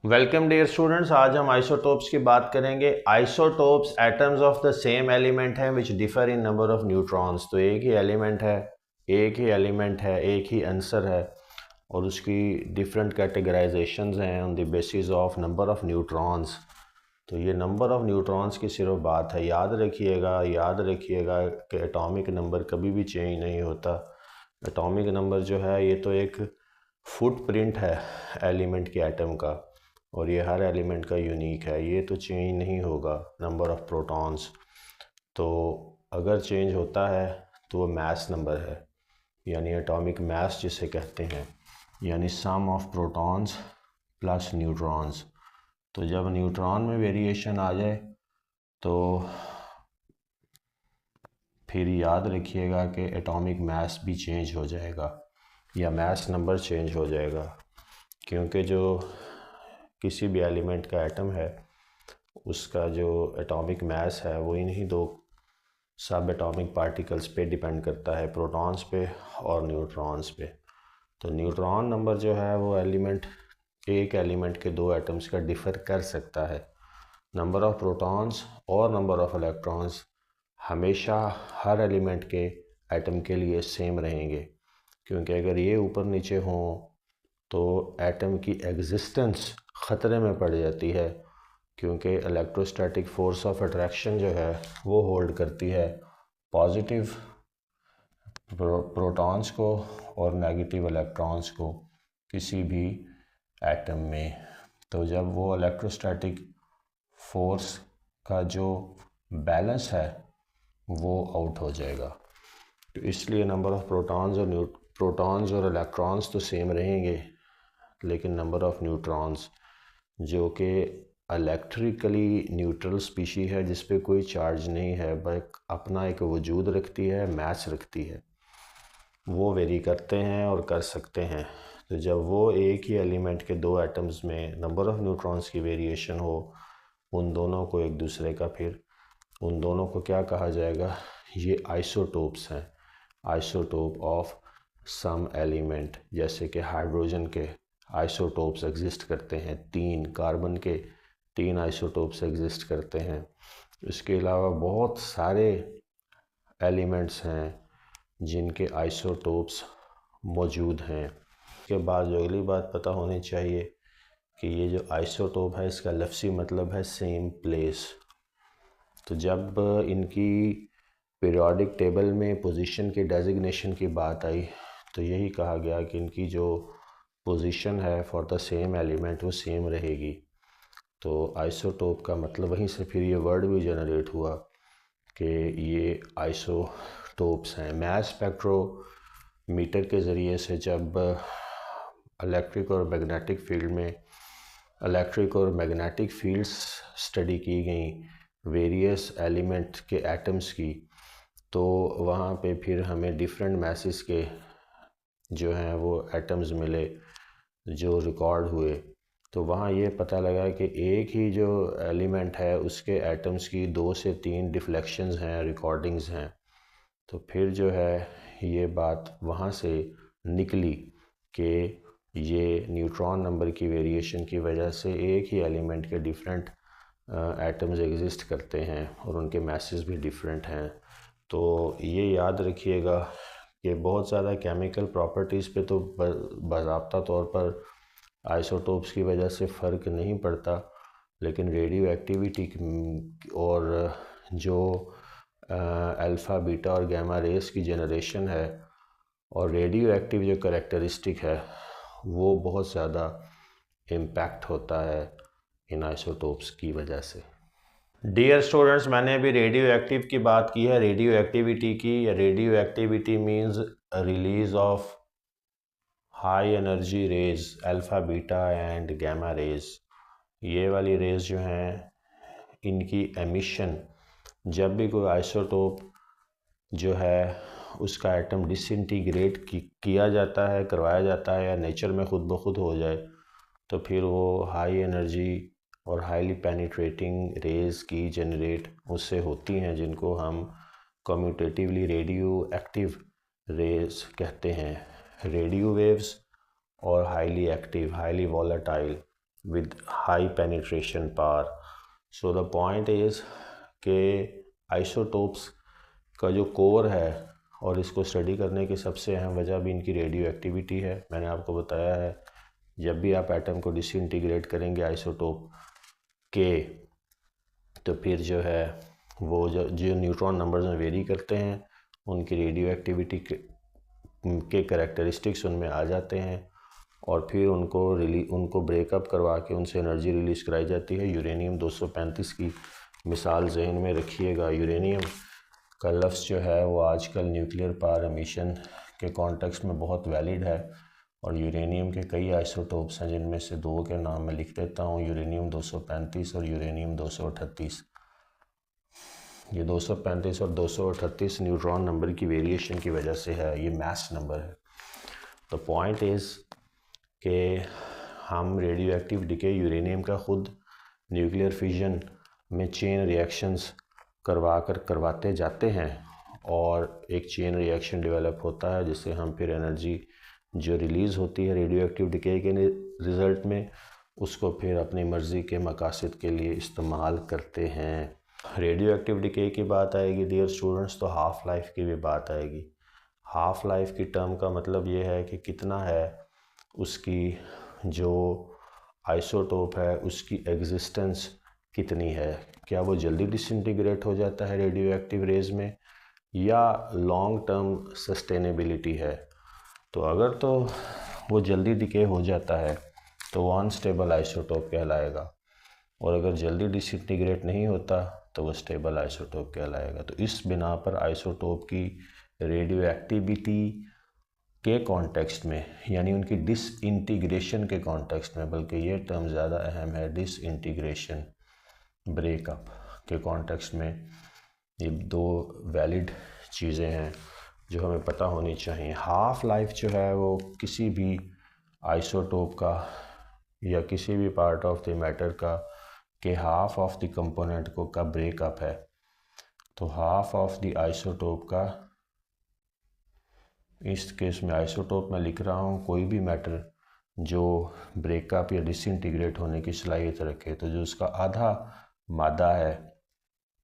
Welcome dear students. आज हम isotopes की बात करेंगे। Isotopes atoms of the same element हैं which differ in number of neutrons. तो एक ही एलिमेंट है, एक ही आंसर है और उसकी डिफरेंट कैटेगराइजेशंस हैं on the basis of number of neutrons. तो ये नंबर ऑफ न्यूट्रॉन्स की सिर्फ बात है। याद रखिएगा कि एटॉमिक नंबर कभी भी चेंज नहीं होता। एटॉमिक नंबर जो है ये तो एक फुटप्रिंट है एलिमेंट के एटम का, और ये हर एलिमेंट का यूनिक है, ये तो चेंज नहीं होगा। नंबर ऑफ प्रोटॉन्स तो अगर चेंज होता है तो वो मास नंबर है, यानी एटॉमिक मास जिसे कहते हैं, यानी सम ऑफ प्रोटॉन्स प्लस न्यूट्रॉन्स। तो जब न्यूट्रॉन में वेरिएशन आ जाए तो फिर याद रखिएगा कि एटॉमिक मास भी चेंज हो जाएगा या मास नंबर चेंज हो जाएगा, क्योंकि जो किसी भी एलिमेंट का एटम है उसका जो एटॉमिक मास है वो इन्हीं दो सब एटॉमिक पार्टिकल्स पे डिपेंड करता है, प्रोटॉन्स पे और न्यूट्रॉन्स पे। तो न्यूट्रॉन नंबर जो है वो एक एलिमेंट के दो एटम्स का डिफ़र कर सकता है। नंबर ऑफ़ प्रोटॉन्स और नंबर ऑफ़ इलेक्ट्रॉन्स हमेशा हर एलिमेंट के एटम के लिए सेम रहेंगे, क्योंकि अगर ये ऊपर नीचे हों तो एटम की एग्जिस्टेंस ख़तरे में पड़ जाती है, क्योंकि इलेक्ट्रोस्टैटिक फोर्स ऑफ अट्रैक्शन जो है वो होल्ड करती है पॉजिटिव प्रोटॉन्स को और नेगेटिव इलेक्ट्रॉन्स को किसी भी एटम में। तो जब वो इलेक्ट्रोस्टैटिक फोर्स का जो बैलेंस है वो आउट हो जाएगा, तो इसलिए नंबर ऑफ़ प्रोटॉन्स और इलेक्ट्रॉन्स तो सेम रहेंगे, लेकिन नंबर ऑफ़ न्यूट्रॉन्स जो कि इलेक्ट्रिकली न्यूट्रल स्पीशी है, जिस पे कोई चार्ज नहीं है, बस अपना एक वजूद रखती है, मास रखती है, वो वेरी करते हैं और कर सकते हैं। तो जब वो एक ही एलिमेंट के दो एटम्स में नंबर ऑफ़ न्यूट्रॉन्स की वेरिएशन हो, उन दोनों को एक दूसरे का फिर उन दोनों को क्या कहा जाएगा? ये आइसोटोप्स हैं, आइसोटोप ऑफ सम एलिमेंट। जैसे कि हाइड्रोजन के आइसोटोप्स एग्जिस्ट करते हैं, तीन कार्बन के तीन आइसोटोप्स एग्जिस्ट करते हैं। इसके अलावा बहुत सारे एलिमेंट्स हैं जिनके आइसोटोप्स मौजूद हैं। इसके बाद जो अगली बात पता होनी चाहिए कि ये जो आइसोटोप है इसका लफ्ज़ी मतलब है सेम प्लेस। तो जब इनकी पीरियोडिक टेबल में पोजीशन के डेजिग्नेशन की बात आई तो यही कहा गया कि इनकी जो पोजीशन है फॉर द सेम एलिमेंट वो सेम रहेगी। तो आइसोटोप का मतलब वहीं से फिर ये वर्ड भी जनरेट हुआ कि ये आइसोटोप्स हैं। मास स्पेक्ट्रोमीटर के ज़रिए से जब इलेक्ट्रिक और मैग्नेटिक फील्ड्स स्टडी की गई वेरियस एलिमेंट के एटम्स की, तो वहाँ पे फिर हमें डिफरेंट मैसेस के जो हैं वो एटम्स मिले जो रिकॉर्ड हुए। तो वहाँ ये पता लगा कि एक ही जो एलिमेंट है उसके एटम्स की 2 से 3 डिफ्लेक्शंस हैं, रिकॉर्डिंग्स हैं। तो फिर जो है ये बात वहाँ से निकली कि ये न्यूट्रॉन नंबर की वेरिएशन की वजह से एक ही एलिमेंट के डिफरेंट एटम्स एग्जिस्ट करते हैं और उनके मैसेज भी डिफरेंट हैं। तो ये याद रखिएगा कि बहुत ज़्यादा केमिकल प्रॉपर्टीज़ पे तो बाज़ाब्ता तौर पर आइसोटोप्स की वजह से फ़र्क नहीं पड़ता, लेकिन रेडियो एक्टिविटी और जो अल्फ़ा बीटा और गामा रेस की जनरेशन है और रेडियो एक्टिव जो करैक्टरिस्टिक है वो बहुत ज़्यादा इम्पैक्ट होता है इन आइसोटोप्स की वजह से। डियर स्टूडेंट्स, मैंने अभी रेडियो एक्टिव की बात की है, रेडियो एक्टिविटी की। Radio activity means release of high energy rays alpha beta and gamma rays. ये वाली रेज जो हैं इनकी एमिशन जब भी कोई आइसोटोप जो है उसका एटम डिसइंटीग्रेट किया जाता है, करवाया जाता है, या नेचर में खुद ब खुद हो जाए, तो फिर वो हाई एनर्जी और हाईली पेनिट्रेटिंग रेज की जनरेट उससे होती हैं, जिनको हम कम्यूटेटिवली रेडियो एक्टिव रेज कहते हैं। रेडियो वेव्स और highly active, highly volatile with high penetration power. So the point is कि आइसोटोप्स का जो कोर है और इसको स्टडी करने की सबसे अहम वजह भी इनकी रेडियो एक्टिविटी है। मैंने आपको बताया है जब भी आप एटम को डिसइंटीग्रेट करेंगे आइसोटोप के, तो फिर जो है वो जो न्यूट्रॉन नंबर्स में वेरी करते हैं उनकी रेडियो एक्टिविटी के करैक्टरिस्टिक्स उनमें आ जाते हैं और फिर उनको ब्रेकअप करवा के उनसे एनर्जी रिलीज़ कराई जाती है। यूरेनियम 235 की मिसाल जहन में रखिएगा। यूरेनियम का लफ्ज़ जो है वो आजकल न्यूक्लियर पावर एमिशन के कॉन्टेक्स्ट में बहुत वैलिड है और यूरेनियम के कई आइसोटोप्स हैं जिनमें से दो के नाम मैं लिख देता हूँ, यूरेनियम 235 और यूरेनियम 238। ये 235 और 238 न्यूट्रॉन नंबर की वेरिएशन की वजह से है, ये मास नंबर है। तो पॉइंट इज़ कि हम रेडियो एक्टिव डिके यूरेनियम का खुद न्यूक्लियर फिजन में चेन रिएक्शंस करवाते जाते हैं और एक चेन रिएक्शन डेवलप होता है जिससे हम फिर एनर्जी जो रिलीज़ होती है रेडियो एक्टिव डिके के रिज़ल्ट में उसको फिर अपनी मर्ज़ी के मकासद के लिए इस्तेमाल करते हैं। रेडियो एक्टिव डिके की बात आएगी डियर स्टूडेंट्स तो हाफ़ लाइफ की भी बात आएगी। हाफ़ लाइफ की टर्म का मतलब ये है कि कितना है उसकी जो आइसोटोप है उसकी एग्जिस्टेंस कितनी है, क्या वो जल्दी डिसइंटीग्रेट हो जाता है रेडियो एक्टिव रेज में या लॉन्ग टर्म सस्टेनेबिलिटी है। तो अगर तो वो जल्दी डिके हो जाता है तो वो अनस्टेबल आइसोटोप कहलाएगा और अगर जल्दी डिसइंटीग्रेट नहीं होता तो वो स्टेबल आइसोटोप कहलाएगा। तो इस बिना पर आइसोटोप की रेडियो एक्टिविटी के कॉन्टेक्स्ट में यानी उनकी डिसइंटीग्रेशन के कॉन्टेक्स्ट में, बल्कि ये टर्म ज़्यादा अहम है, डिसइंटीग्रेशन ब्रेकअप के कॉन्टेक्स्ट में ये दो वैलिड चीज़ें हैं जो हमें पता होनी चाहिए। हाफ़ लाइफ जो है वो किसी भी आइसोटोप का या किसी भी पार्ट ऑफ द मैटर का के हाफ ऑफ द कंपोनेंट को का ब्रेकअप है। तो हाफ ऑफ द आइसोटोप का, इस केस में आइसोटोप में लिख रहा हूँ कोई भी मैटर जो ब्रेकअप या डिसइंटीग्रेट होने की सलाहियत रखे, तो जो उसका आधा मादा है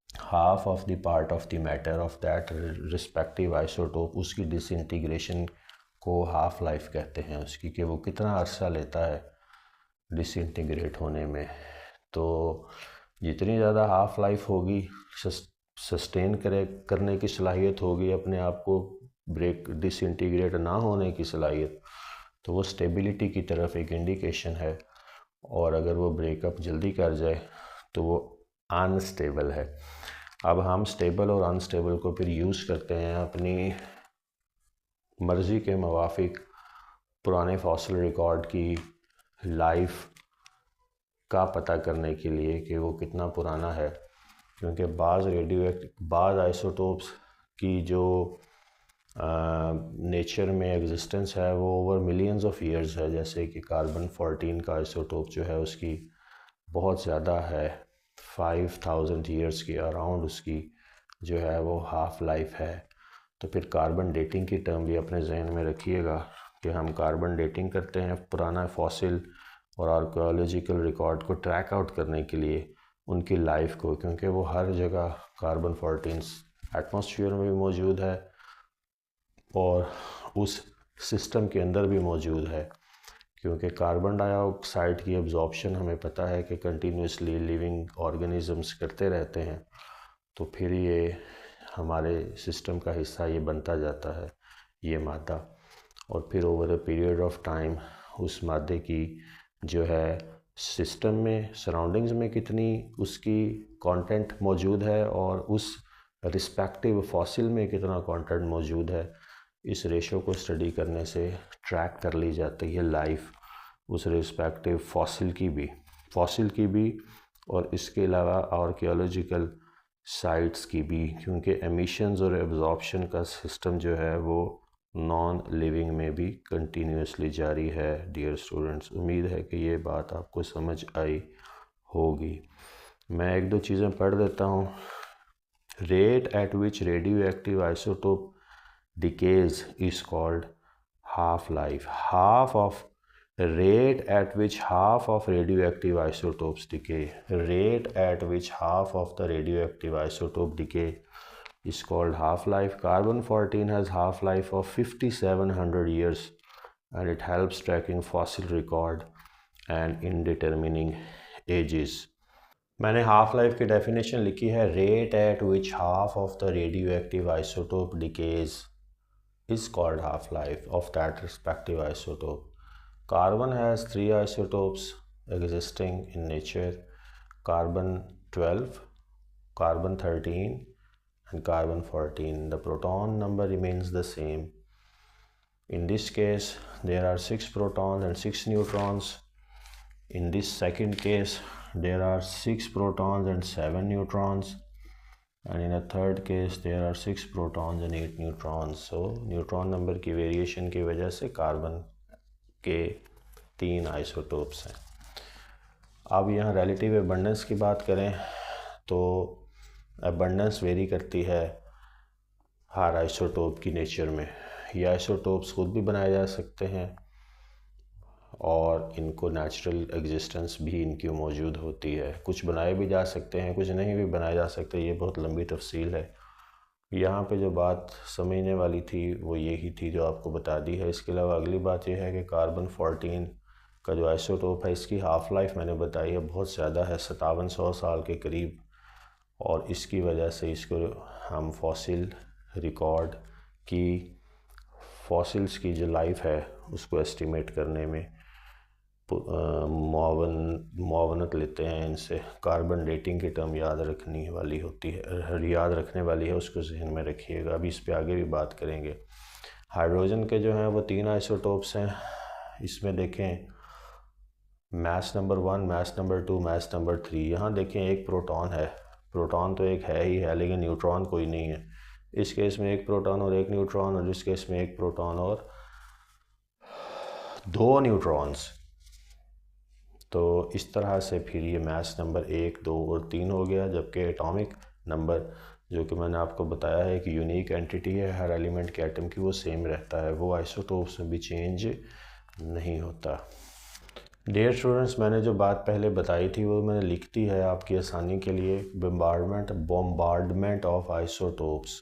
half of the part of the matter of that respective isotope, उसकी डिसइंटीग्रेशन को हाफ लाइफ कहते हैं उसकी, कि वो कितना अरसा लेता है डिसइंटीग्रेट होने में। तो जितनी ज़्यादा हाफ लाइफ होगी, सस्टेन करने की सलाहियत होगी अपने आप को, ब्रेक डिसइंटीग्रेट ना होने की सलाहियत, तो वो स्टेबिलिटी की तरफ एक इंडिकेशन है। और अगर वो ब्रेकअप जल्दी कर जाए तो वो अनस्टेबल है। अब हम स्टेबल और अनस्टेबल को फिर यूज़ करते हैं अपनी मर्ज़ी के मुवाफिक पुराने फॉसिल रिकॉर्ड की लाइफ का पता करने के लिए कि वो कितना पुराना है, क्योंकि बाज़ आइसोटोप्स की जो नेचर में एग्जिस्टेंस है वो ओवर मिलियंस ऑफ ईयर्स है। जैसे कि कार्बन 14 का आइसोटोप जो है उसकी बहुत ज़्यादा है, 5000 ईयर्स के अराउंड उसकी जो है वो हाफ़ लाइफ है। तो फिर कार्बन डेटिंग की टर्म भी अपने जहन में रखिएगा कि हम कार्बन डेटिंग करते हैं पुराना फॉसिल और आर्कियोलॉजिकल रिकॉर्ड को ट्रैक आउट करने के लिए उनकी लाइफ को, क्योंकि वो हर जगह कार्बन 14 एटमॉस्फेयर में भी मौजूद है और उस सिस्टम के अंदर भी मौजूद है। क्योंकि कार्बन डाइऑक्साइड की एब्जॉर्प्शन हमें पता है कि कंटिन्यूसली लिविंग ऑर्गेनिजम्स करते रहते हैं, तो फिर ये हमारे सिस्टम का हिस्सा ये बनता जाता है ये मादा, और फिर over a period of time उस मादे की जो है सिस्टम में सराउंडिंग्स में कितनी उसकी कंटेंट मौजूद है और उस रिस्पेक्टिव फॉसिल में कितना कंटेंट मौजूद है, इस रेशो को स्टडी करने से ट्रैक कर ली जाती है लाइफ उस रिस्पेक्टिव फॉसिल की भी और इसके अलावा आर्कियोलॉजिकल साइट्स की भी, क्योंकि एमिशंस और एब्जॉर्प्शन का सिस्टम जो है वो नॉन लिविंग में भी कंटिन्यूसली जारी है। डियर स्टूडेंट्स, उम्मीद है कि ये बात आपको समझ आई होगी। मैं एक दो चीज़ें पढ़ देता हूँ। Rate at which radio active isotope decays is called half life. Half of rate at which half of radioactive isotopes decay. Rate at which half of the radioactive isotope decay is called half-life. Carbon-14 has half-life of 5700 years and it helps tracking fossil record and in determining ages. मैंने half life की definition लिखी है, rate at which half of the radioactive isotope decays is called half-life of that respective isotope. Carbon has 3 isotopes existing in nature: carbon 12, carbon 13 and carbon 14. The proton number remains the same. In this case there are 6 protons and 6 neutrons. In this second case there are 6 protons and 7 neutrons, and in a third case there are 6 protons and 8 neutrons. So neutron number की variation की वजह से carbon के 3 isotopes हैं. अब यहाँ relative abundance की बात करें तो एबंडेंस वेरी करती है हर आइसोटोप की नेचर में. ये आइसोटोप्स खुद भी बनाए जा सकते हैं और इनको नेचुरल एग्जिस्टेंस भी इनकी मौजूद होती है. कुछ बनाए भी जा सकते हैं, कुछ नहीं भी बनाए जा सकते. ये बहुत लंबी तफसील है. यहाँ पे जो बात समझने वाली थी वो यही थी जो आपको बता दी है. इसके अलावा अगली बात यह है कि कार्बन 14 का जो आइसोटोप है इसकी हाफ़ लाइफ मैंने बताई है बहुत ज़्यादा है, 5700 साल के करीब, और इसकी वजह से इसको हम फॉसिल रिकॉर्ड की फॉसिल्स की जो लाइफ है उसको एस्टिमेट करने में मुआवनत लेते हैं इनसे. कार्बन डेटिंग की टर्म याद रखने वाली है, उसको जहन में रखिएगा. अभी इस पे आगे भी बात करेंगे. हाइड्रोजन के जो हैं वो 3 आइसोटोप्स हैं. इसमें देखें mass number 1, mass number 2, mass number 3. यहाँ देखें एक प्रोटॉन है. प्रोटॉन तो एक है ही है लेकिन न्यूट्रॉन कोई नहीं है. इस केस में एक प्रोटॉन और एक न्यूट्रॉन, और इस केस में एक प्रोटॉन और 2 न्यूट्रॉन्स. तो इस तरह से फिर ये मास नंबर 1, 2 और 3 हो गया. जबकि एटॉमिक नंबर जो कि मैंने आपको बताया है कि यूनिक एंटिटी है हर एलिमेंट के एटम की, वो सेम रहता है, वो आइसोटोप्स में भी चेंज नहीं होता. डियर स्टूडेंट्स, मैंने जो बात पहले बताई थी वो मैंने लिख दी है आपकी आसानी के लिए. Bombardment of isotopes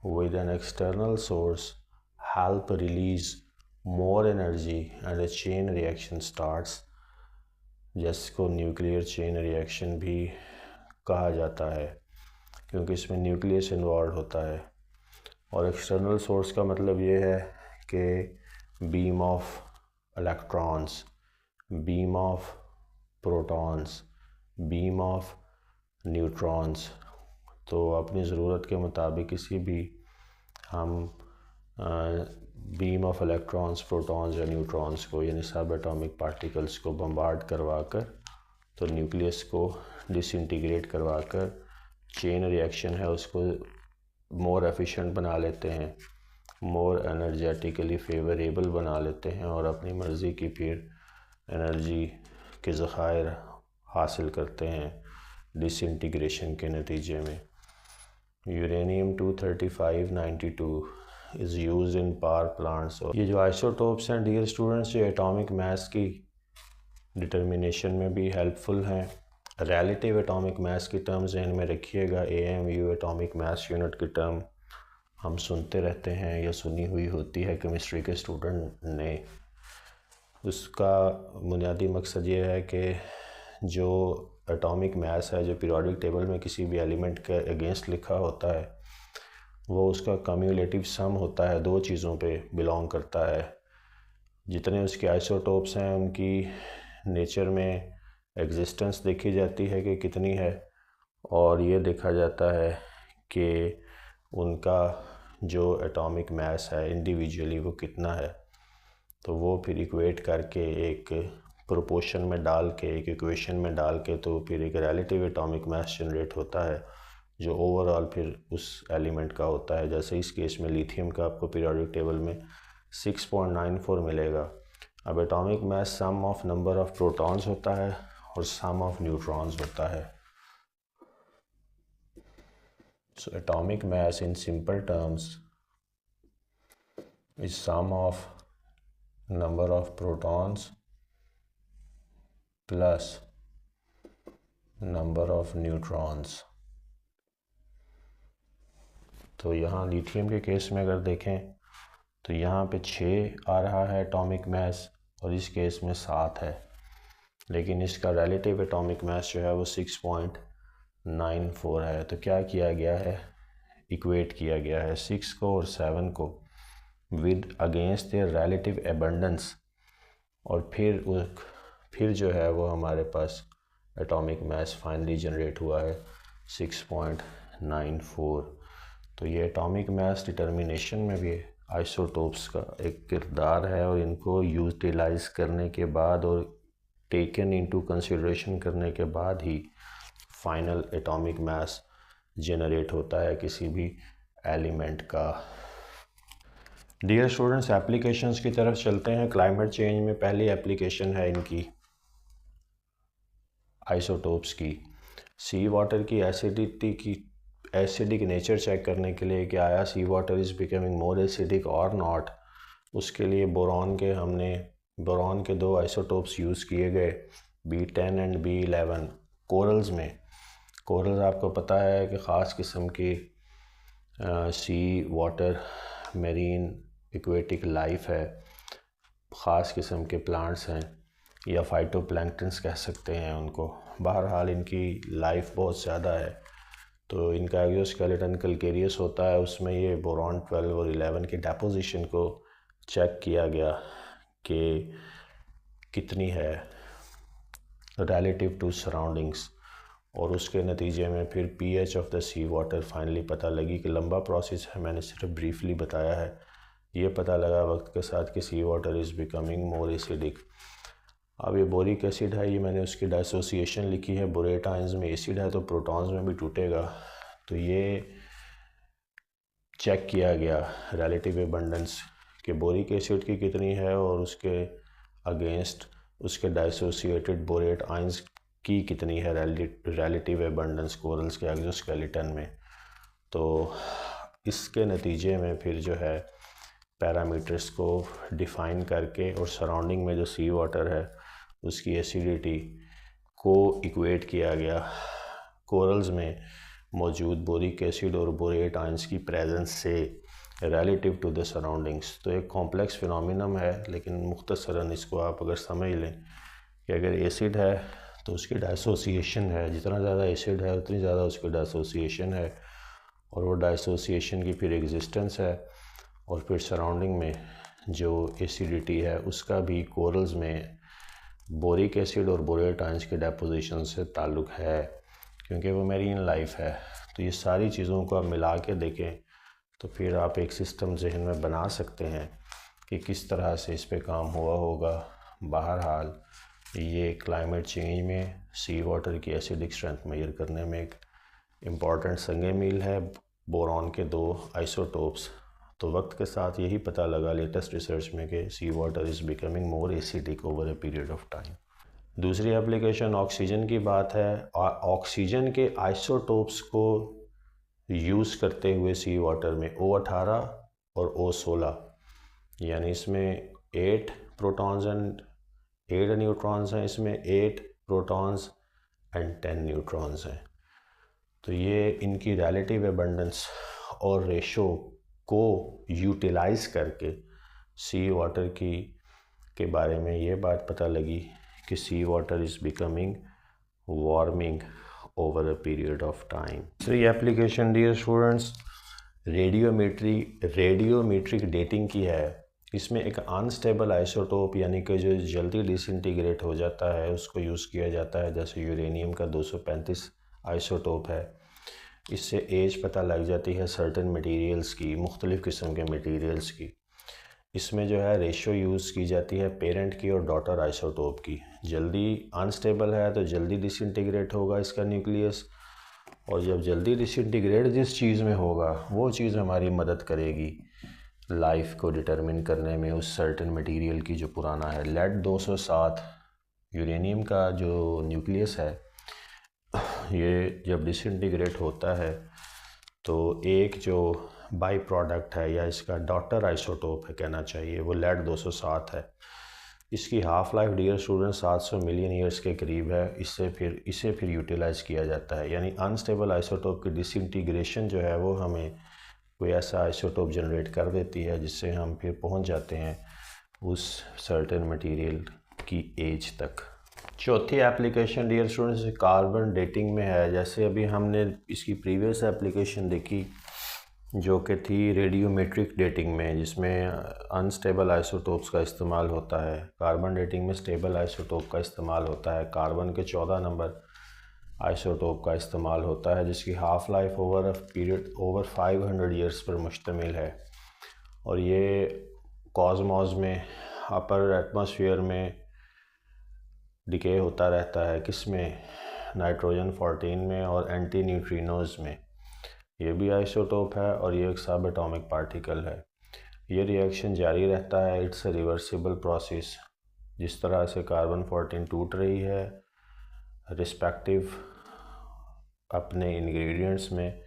with an external source help release more energy and a chain reaction starts, जिसको न्यूक्लियर चेन रिएक्शन भी कहा जाता है क्योंकि इसमें न्यूक्लियस इन्वॉल्व होता है. और एक्सटर्नल सोर्स का मतलब ये है कि beam of electrons, beam of protons, beam of neutrons. तो अपनी ज़रूरत के मुताबिक किसी भी हम बीम ऑफ इलेक्ट्रॉन्स, प्रोटॉन्स या न्यूट्रॉन्स को यानी सब एटॉमिक पार्टिकल्स को बम्बार्ड करवा कर तो न्यूक्लियस को डिसइंटीग्रेट करवा कर चेन रिएक्शन है उसको मोर एफिशिएंट बना लेते हैं, मोर एनर्जेटिकली फेवरेबल बना लेते हैं और अपनी मर्ज़ी की फिर एनर्जी के ज़खायर हासिल करते हैं डिसइंटीग्रेशन के नतीजे में. Uranium 23592 is used in power plants. और ये जो आइसोटोप्स हैं डियर स्टूडेंट्स, ये एटॉमिक मास की डिटर्मिनेशन में भी हेल्पफुल हैं. रिलेटिव एटॉमिक मास की टर्म जहन में रखिएगा. AMU एटॉमिक मास यूनिट की टर्म हम सुनते रहते हैं या सुनी हुई होती है केमिस्ट्री के स्टूडेंट ने. उसका बुनियादी मकसद ये है कि जो एटॉमिक मास है जो पीरियोडिक टेबल में किसी भी एलिमेंट के अगेंस्ट लिखा होता है वो उसका कम्युलेटिव सम होता है, 2 चीज़ों पे बिलोंग करता है. जितने उसके आइसोटोप्स हैं उनकी नेचर में एग्जिस्टेंस देखी जाती है कि कितनी है, और ये देखा जाता है कि उनका जो एटॉमिक मास है इंडिविजुअली वो कितना है. तो वो फिर इक्वेट करके एक प्रोपोर्शन में डाल के, एक इक्वेशन में डाल के तो फिर एक रिलेटिव एटॉमिक मास जनरेट होता है जो ओवरऑल फिर उस एलिमेंट का होता है. जैसे इस केस में लिथियम का आपको पीरियोडिक टेबल में 6.94 मिलेगा. अब atomic mass sum of number of protons होता है और सम ऑफ न्यूट्रॉन्स होता है. So atomic mass in simple terms is sum of number of protons plus number of neutrons. तो यहाँ लिथियम के केस में अगर देखें तो यहाँ पे 6 आ रहा है एटॉमिक मास और इस केस में 7 है, लेकिन इसका रिलेटिव एटॉमिक मास जो है वो 6.94 है। तो क्या किया गया है, इक्वेट किया गया है 6 को और 7 को with against their relative abundance, और फिर जो है वो हमारे पास एटॉमिक मास फाइनली जनरेट हुआ है 6.94। तो ये एटॉमिक मास डिटर्मिनेशन में भी आइसोटोप्स का एक किरदार है, और इनको यूटिलाइज करने के बाद और टेकन इनटू कंसिडरेशन करने के बाद ही फाइनल एटॉमिक मास जनरेट होता है किसी भी एलिमेंट का। डियर स्टूडेंट्स, एप्लीकेशंस की तरफ चलते हैं। क्लाइमेट चेंज में पहली एप्लीकेशन है इनकी आइसोटोप्स की। सी वाटर की एसिडिक नेचर चेक करने के लिए कि आया sea water is becoming more acidic or not, उसके लिए बोरॉन के 2 आइसोटोप्स यूज़ किए गए, B10 एंड B11 कोरल्स में। कोरल्स आपको पता है कि ख़ास किस्म की sea water marine aquatic life है, ख़ास किस्म के प्लांट्स हैं या फाइटोप्लैंक्टन्स कह सकते हैं उनको। बहरहाल इनकी लाइफ बहुत ज़्यादा है। तो इनका एक्सोस्केलेटन कैल्केरियस होता है, उसमें ये बोरॉन 12 और 11 की डेपोजिशन को चेक किया गया कि कितनी है रिलेटिव टू सराउंडिंग्स, और उसके नतीजे में फिर pH of the sea water finally पता लगी कि लंबा प्रोसेस है, मैंने सिर्फ ब्रीफली बताया है। ये पता लगा वक्त के साथ कि sea water is becoming more acidic. अब ये बोरिक एसिड है, ये मैंने उसकी डाइसोसिएशन लिखी है। बोरेट आयंस में एसिड है तो प्रोटॉन्स में भी टूटेगा। तो ये चेक किया गया रिलेटिव एबंडेंस कि बोरिक एसिड की कितनी है और उसके अगेंस्ट उसके डाइसोसिएटेड बोरेट आयंस की कितनी है रिलेटिव एबंडेंस कोरल्स के एक्सोस्केलेटन में। तो इसके नतीजे में फिर जो है पैरामीटर्स को डिफ़ाइन करके और सराउंडिंग में जो सी वाटर है उसकी एसिडिटी को इक्वेट किया गया कोरल्स में मौजूद बोरिक एसिड और बोरेट आयंस की प्रेजेंस से रिलेटिव टू द सराउंडिंग्स। तो एक कॉम्प्लेक्स फिनोमिनम है, लेकिन मुख्तसरन इसको आप अगर समझ लें कि अगर एसिड है तो उसकी डाइसोसिएशन है, जितना ज़्यादा एसिड है उतनी ज़्यादा उसकी डाइसोसिएशन है, और वो डाइसोसिएशन की फिर एग्जिस्टेंस है, और फिर सराउंडिंग में जो एसिडिटी है उसका भी कोरल्स में बोरिक एसिड और बोरेट आयंस के डेपोजिशन से ताल्लुक़ है, क्योंकि वो मेरीन लाइफ है। तो ये सारी चीज़ों को आप मिला के देखें तो फिर आप एक सिस्टम जहन में बना सकते हैं कि किस तरह से इस पे काम हुआ होगा। बहरहाल ये क्लाइमेट चेंज में सी वाटर की एसिडिक स्ट्रेंथ मेजर करने में एक इम्पॉर्टेंट संग मील है बोरॉन के 2 आइसोटोप्स। तो वक्त के साथ यही पता लगा लेटेस्ट रिसर्च में कि sea water is becoming more acidic over a period of time. दूसरी एप्लीकेशन ऑक्सीजन की बात है। ऑक्सीजन के आइसोटोप्स को यूज़ करते हुए सी वाटर में O18 और O16, यानी इसमें 8 प्रोटॉन्स एंड 8 न्यूट्रॉन्स हैं, इसमें 8 प्रोटॉन्स एंड 10 न्यूट्रॉन्स हैं। तो ये इनकी रिलेटिव एबंडेंस और रेशो को यूटिलाइज़ करके सी वाटर के बारे में ये बात पता लगी कि sea water is becoming warming over a period of time. दूसरी application dear students radiometric dating की है। इसमें एक अनस्टेबल आइसोटोप यानी कि जो जल्दी डिसइंटीग्रेट हो जाता है उसको यूज़ किया जाता है, जैसे यूरेनियम का 235 आइसोटोप है। इससे एज पता लग जाती है सर्टेन मटेरियल्स की, मुख्तलिफ़ किस्म के मटेरियल्स की। इसमें जो है रेशो यूज़ की जाती है पेरेंट की और डॉटर आइसोटोप की। जल्दी अनस्टेबल है तो जल्दी डिसइंटीग्रेट होगा इसका न्यूक्लियस, और जब जल्दी डिसइंटीग्रेट जिस चीज़ में होगा वो चीज़ हमारी मदद करेगी लाइफ को डिटरमिन करने में उस सर्टेन मटेरियल की जो पुराना है। लेड 207 यूरेनियम का जो न्यूक्लियस है, ये जब डिसइंटीग्रेट होता है तो एक जो बाई प्रोडक्ट है या इसका डॉटर आइसोटोप है कहना चाहिए, वो लेड 207 है। इसकी half life dear student 700 million years के करीब है। इसे फिर यूटिलाइज़ किया जाता है, यानी अनस्टेबल आइसोटोप की डिसइंटीग्रेशन जो है वो हमें कोई ऐसा आइसोटोप जनरेट कर देती है जिससे हम फिर पहुंच जाते हैं उस सर्टेन मटेरियल की एज तक। चौथी application dear students carbon dating में है। जैसे अभी हमने इसकी प्रीवियस एप्लीकेशन देखी जो कि थी रेडियोमेट्रिक डेटिंग में, जिसमें अनस्टेबल आइसोटोप्स का इस्तेमाल होता है। कार्बन डेटिंग में स्टेबल आइसोटोप का इस्तेमाल होता है। कार्बन के 14 नंबर आइसोटोप का इस्तेमाल होता है जिसकी half life over a period over 500 years पर मुश्तमिल है। और ये कॉस्मॉस में अपर एटमॉस्फेयर में डिके होता रहता है। किस में? नाइट्रोजन 14 में और एंटी न्यूट्रिनोज में। ये भी आइसोटोप है और ये एक सब एटॉमिक पार्टिकल है। ये रिएक्शन जारी रहता है। It's a reversible process. जिस तरह से कार्बन 14 टूट रही है रिस्पेक्टिव अपने इंग्रेडिएंट्स में,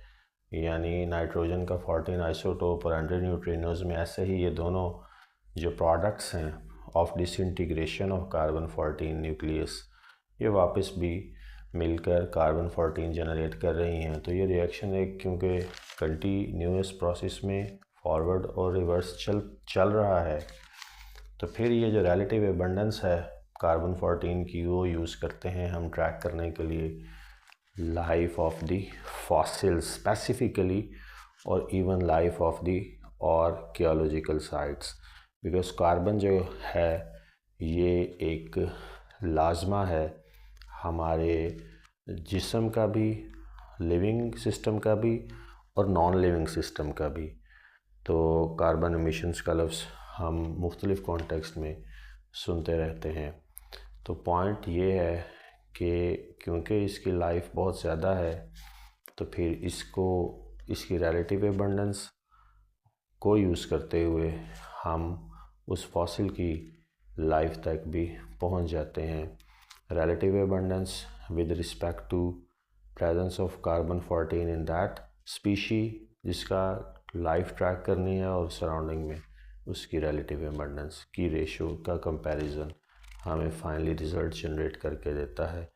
यानी नाइट्रोजन का 14 आइसोटोप और एंटी न्यूट्रिनोज में, ऐसे ही ये दोनों जो प्रोडक्ट्स हैं of disintegration of carbon 14 nucleus, ये वापस भी मिलकर कार्बन 14 जनरेट कर रही हैं। तो ये रिएक्शन एक क्योंकि कंटिन्यूस प्रोसेस में फॉरवर्ड और रिवर्स चल रहा है, तो फिर ये जो रिलेटिव एबंडेंस है कार्बन 14 की वो यूज़ करते हैं हम ट्रैक करने के लिए life of the fossils specifically, और even life of the archaeological sites. Because carbon जो है ये एक लाजमा है हमारे जिस्म का भी, लिविंग सिस्टम का भी और नॉन लिविंग सिस्टम का भी। तो कार्बन एमिशंस का लफ्ज़ हम मुख्तलिफ़ कॉन्टेक्स्ट में सुनते रहते हैं। तो पॉइंट ये है कि क्योंकि इसकी लाइफ बहुत ज़्यादा है तो फिर इसकी रिलेटिव एबंडेंस को यूज़ करते हुए हम उस फॉसिल की लाइफ तक भी पहुंच जाते हैं। Relative abundance with respect to presence of carbon 14 in that species जिसका लाइफ ट्रैक करनी है, और सराउंडिंग में उसकी रिलेटिव एबंडेंस की रेशो का कंपैरिजन हमें फाइनली रिज़ल्ट जनरेट करके देता है।